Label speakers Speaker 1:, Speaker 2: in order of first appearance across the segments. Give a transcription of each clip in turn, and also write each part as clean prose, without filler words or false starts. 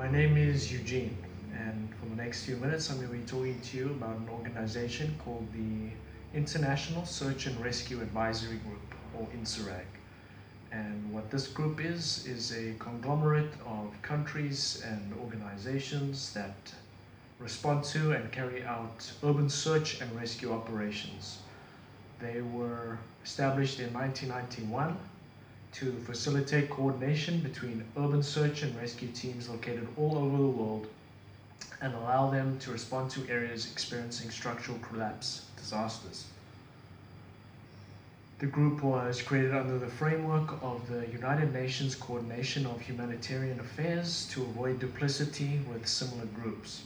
Speaker 1: My name is Eugene, and for the next few minutes, I'm going to be talking to you about an organization called the International Search and Rescue Advisory Group, or Insarag. And what this group is a conglomerate of countries and organizations that respond to and carry out urban search and rescue operations. They were established in 1991 to facilitate coordination between urban search and rescue teams located all over the world and allow them to respond to areas experiencing structural collapse disasters. The group was created under the framework of the United Nations Coordination of Humanitarian Affairs to avoid duplicity with similar groups.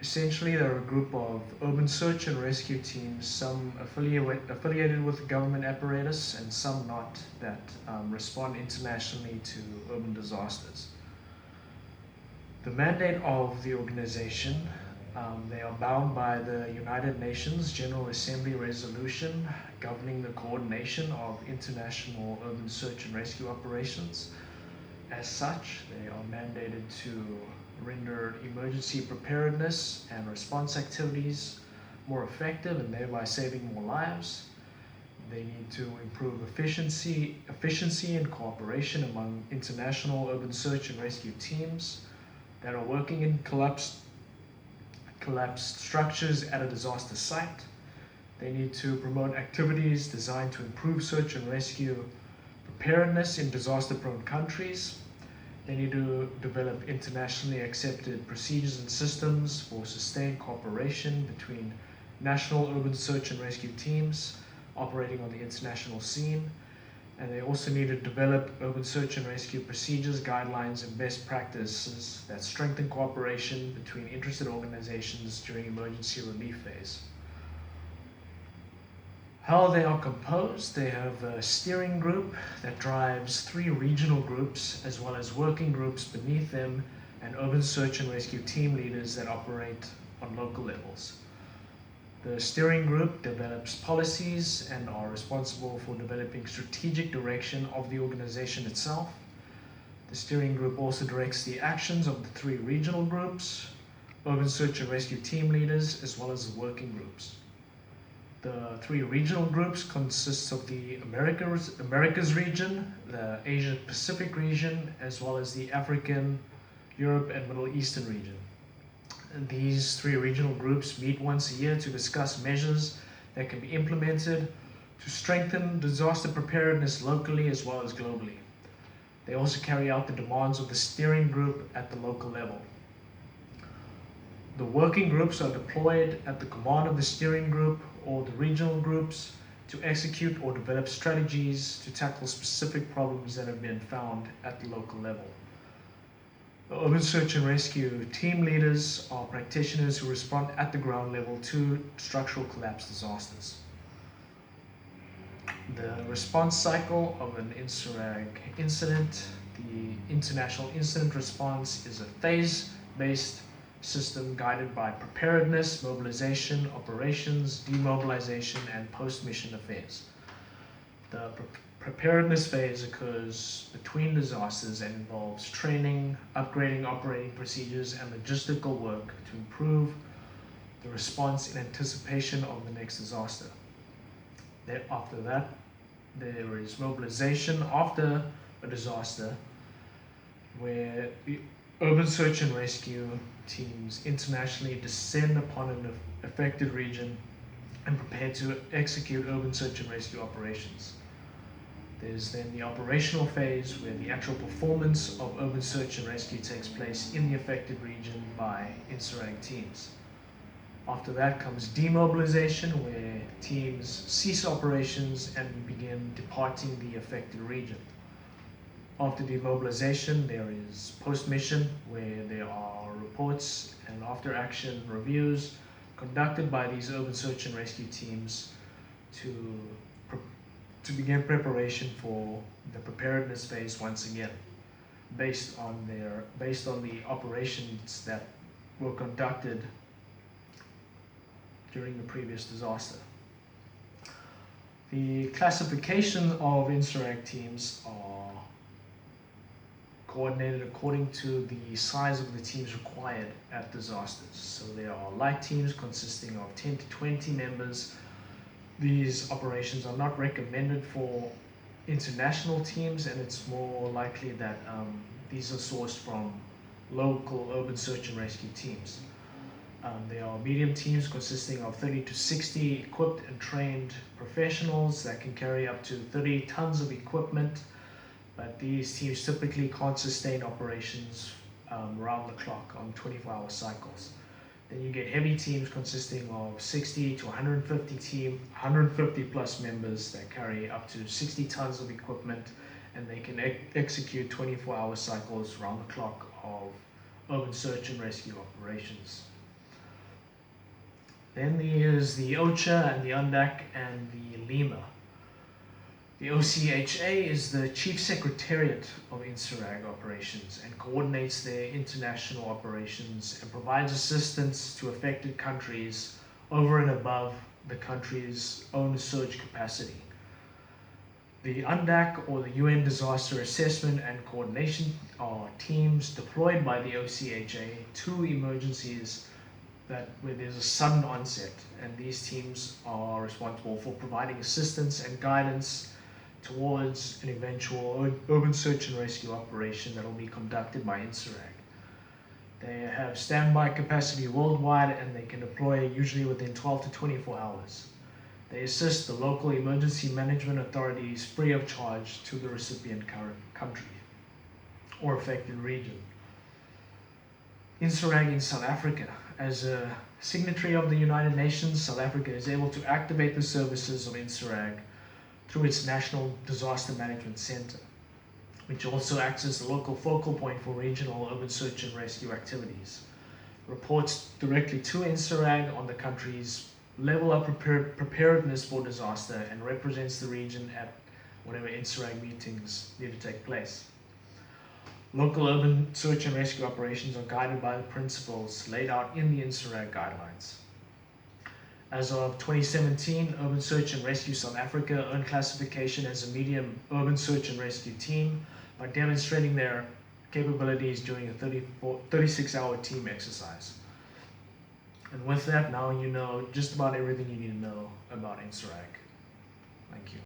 Speaker 1: Essentially, they're a group of urban search and rescue teams, some affiliated with the government apparatus and some not, that respond internationally to urban disasters. The mandate of the organization, they are bound by the United Nations General Assembly resolution governing the coordination of international urban search and rescue operations. As such, they are mandated to render emergency preparedness and response activities more effective and thereby saving more lives. They need to improve efficiency and cooperation among international urban search and rescue teams that are working in collapsed structures at a disaster site. They need to promote activities designed to improve search and rescue preparedness in disaster-prone countries. They need to develop internationally accepted procedures and systems for sustained cooperation between national urban search and rescue teams operating on the international scene. And they also need to develop urban search and rescue procedures, guidelines, and best practices that strengthen cooperation between interested organizations during emergency relief phase. How they are composed: they have a steering group that drives 3 regional groups as well as working groups beneath them and urban search and rescue team leaders that operate on local levels. The steering group develops policies and are responsible for developing strategic direction of the organization itself. The steering group also directs the actions of the 3 regional groups, urban search and rescue team leaders, as well as the working groups. The 3 regional groups consist of the Americas region, the Asia Pacific region, as well as the African, Europe, and Middle Eastern region. And these 3 regional groups meet once a year to discuss measures that can be implemented to strengthen disaster preparedness locally as well as globally. They also carry out the demands of the steering group at the local level. The working groups are deployed at the command of the steering group or the regional groups to execute or develop strategies to tackle specific problems that have been found at the local level. The urban search and rescue team leaders are practitioners who respond at the ground level to structural collapse disasters. The response cycle of an Insarag incident, the international incident response, is a phase-based system guided by preparedness, mobilization, operations, demobilization, and post-mission affairs. The preparedness phase occurs between disasters and involves training, upgrading operating procedures, and logistical work to improve the response in anticipation of the next disaster. After that, there is mobilization after a disaster, where the urban search and rescue teams internationally descend upon an affected region and prepare to execute urban search and rescue operations. There's then the operational phase, where the actual performance of urban search and rescue takes place in the affected region by Insarag teams. After that comes demobilization, where teams cease operations and begin departing the affected region. After demobilization, there is post-mission, where there are reports and after-action reviews conducted by these urban search and rescue teams to begin preparation for the preparedness phase once again, based on the operations that were conducted during the previous disaster. The classification of Insarag teams are coordinated according to the size of the teams required at disasters. So there are light teams consisting of 10 to 20 members. These operations are not recommended for international teams, and it's more likely that these are sourced from local urban search and rescue teams. There are medium teams consisting of 30 to 60 equipped and trained professionals that can carry up to 30 tons of equipment, but these teams typically can't sustain operations round the clock on 24-hour cycles. Then you get heavy teams consisting of 60 to 150 plus members that carry up to 60 tons of equipment, and they can execute 24-hour cycles round the clock of urban search and rescue operations. Then there's the OCHA and the UNDAC and the LIMA. The OCHA is the Chief Secretariat of Insarag operations and coordinates their international operations and provides assistance to affected countries over and above the country's own surge capacity. The UNDAC, or the UN Disaster Assessment and Coordination, are teams deployed by the OCHA to emergencies where there's a sudden onset, and these teams are responsible for providing assistance and guidance towards an eventual urban search and rescue operation that will be conducted by Insarag. They have standby capacity worldwide, and they can deploy usually within 12 to 24 hours. They assist the local emergency management authorities free of charge to the recipient country or affected region. Insarag in South Africa. As a signatory of the United Nations, South Africa is able to activate the services of Insarag through its National Disaster Management Center, which also acts as the local focal point for regional urban search and rescue activities. Reports directly to Insarag on the country's level of preparedness for disaster and represents the region at whatever Insarag meetings need to take place. Local urban search and rescue operations are guided by the principles laid out in the Insarag guidelines. As of 2017, Urban Search and Rescue South Africa earned classification as a medium urban search and rescue team by demonstrating their capabilities during a 36-hour team exercise. And with that, now you know just about everything you need to know about Insarag. Thank you.